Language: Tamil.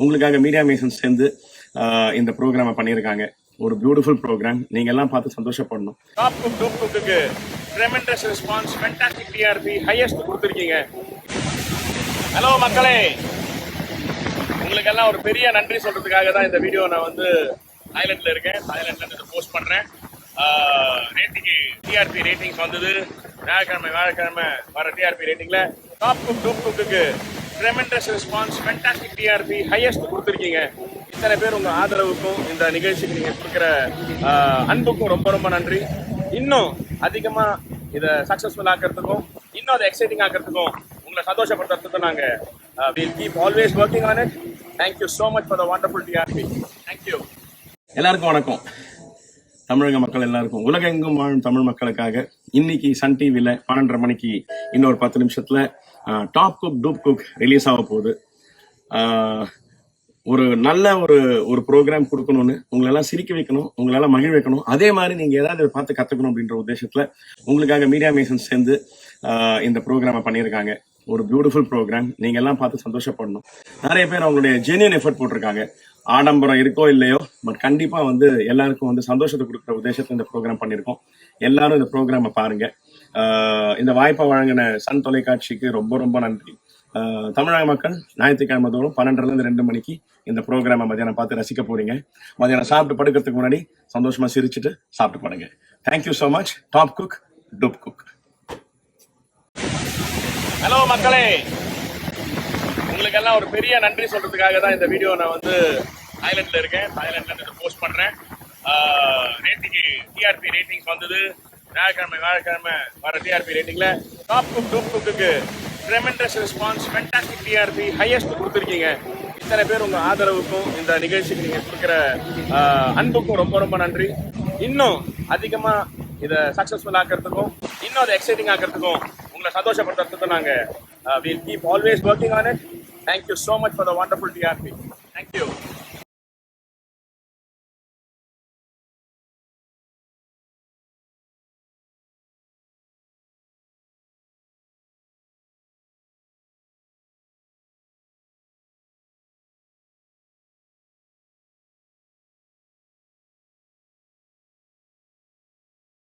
உங்களுக்காக மீடியா மேசன்ஸ் சேர்ந்து இந்த ப்ரோக்ராமை பண்ணியிருக்காங்க. ஒரு பியூட்டிஃபுல் ப்ரோக்ராம். நீங்க எல்லாம் பார்த்து சந்தோஷப்படணும். டாப் குக் டூப் குக்குக்கு tremendous response, fantastic TRP, highest கொடுத்துருக்கீங்க. ஹலோ மக்களே, உங்களுக்கெல்லாம் ஒரு பெரிய நன்றி சொல்றதுக்காக தான் இந்த வீடியோ நான் வந்து தாய்லாண்டில் இருக்கேன். தாய்லாண்டில் போஸ்ட் பண்ணுறேன். நேற்றுக்கு டிஆர்பி ரேட்டிங்ஸ் வந்தது. வியாழக்கிழமை வர டிஆர்பி ரேட்டிங்கில் டாப் குக் டூப் குக்குக்கு tremendous response, fantastic TRP, highest கொடுத்துருக்கீங்க. இத்தனை பேர் உங்கள் ஆதரவுக்கும் இந்த நிகழ்ச்சிக்கு நீங்கள் கொடுக்குற அன்புக்கும் ரொம்ப ரொம்ப நன்றி. இன்னும் அதிகமாக இதை சக்ஸஸ்ஃபுல் ஆக்கிறதுக்கும், இன்னும் அதை எக்ஸைட்டிங் ஆக்கிறதுக்கும், உங்களை சந்தோஷப்படுத்துறதுக்கும் நாங்கள் we'll keep always working on it. Thank you so much for the wonderful TRP. Thank you. எல்லாருக்கும் வணக்கம். தமிழக மக்கள் எல்லாருக்கும், உலகெங்கும் வாழும் தமிழ் மக்களுக்காக இன்னைக்கு சன் டிவியில் 12:30 மணிக்கு இன்னொரு 10 நிமிஷத்துல Top Cook Dupe Cook release ஆக போகுது. ஒரு நல்ல ஒரு ப்ரோக்ராம் கொடுக்கணும்னு, உங்களெல்லாம் சிரிக்க வைக்கணும், உங்களெல்லாம் மகிழ் வைக்கணும், அதே மாதிரி நீங்க ஏதாவது பார்த்து கத்துக்கணும் அப்படின்ற உத்தேசத்துல உங்களுக்காக மீடியா மேசன்ஸ் சேர்ந்து இந்த ப்ரோக்ராமை பண்ணியிருக்காங்க. ஒரு பியூட்டிஃபுல் ப்ரோக்ராம். நீங்க எல்லாம் பார்த்து சந்தோஷப்படணும். நிறைய பேர் அவங்களுடைய ஜென்யூன் எஃபர்ட் போட்டிருக்காங்க. ஆடம்பரம் இருக்கோ இல்லையோ, பட் கண்டிப்பா வந்து எல்லாருக்கும் வந்து சந்தோஷத்தை கொடுக்குற உத்தேசத்துல இந்த ப்ரோக்ராம் பண்ணியிருக்கோம். எல்லாரும் இந்த ப்ரோக்ராமை பாருங்க. இந்த வாய்ப்பை வழங்கின சன் தொலைக்காட்சிக்கு ரொம்ப ரொம்ப நன்றி. தமிழக மக்கள் ஞாயிற்றுக்கிழமை தோறும் 12:00 2 மணிக்கு இந்த ப்ரோக்ராமை மதியானம் பார்த்து ரசிக்க போறீங்க. மதியானம் சாப்பிட்டு படுக்கிறதுக்கு முன்னாடி சந்தோஷமா சிரிச்சுட்டு சாப்பிட்டு பாருங்க. Thank you so much. Top Cook Dupe Cook. Hello மக்களே, உங்களுக்கெல்லாம் ஒரு பெரிய நன்றி சொல்றதுக்காக தான் இந்த வீடியோ நான் வந்து தாய்லாண்டில் இருக்கேன். தாய்லாண்டில் போஸ்ட் பண்ணுறேன். நேற்றுக்கு டிஆர்பி ரேட்டிங்ஸ் வந்தது. வியாழக்கிழமை வர டிஆர்பி ரேட்டிங்கில் டாப் குக் டூப் குக்குக்கு tremendous response, fantastic TRP, highest கொடுத்துருக்கீங்க. இத்தனை பேர் உங்கள் ஆதரவுக்கும் இந்த நிகழ்ச்சிக்கு நீங்கள் கொடுக்குற அன்புக்கும் ரொம்ப ரொம்ப நன்றி. இன்னும் அதிகமாக இதை சக்ஸஸ்ஃபுல் ஆக்கிறதுக்கும், இன்னும் அதை எக்ஸைட்டிங் ஆக்கிறதுக்கும், உங்களை சந்தோஷப்படுத்துறதுக்கும் நாங்கள் we'll keep always working on it. Thank you so much for the wonderful TRP. Thank you.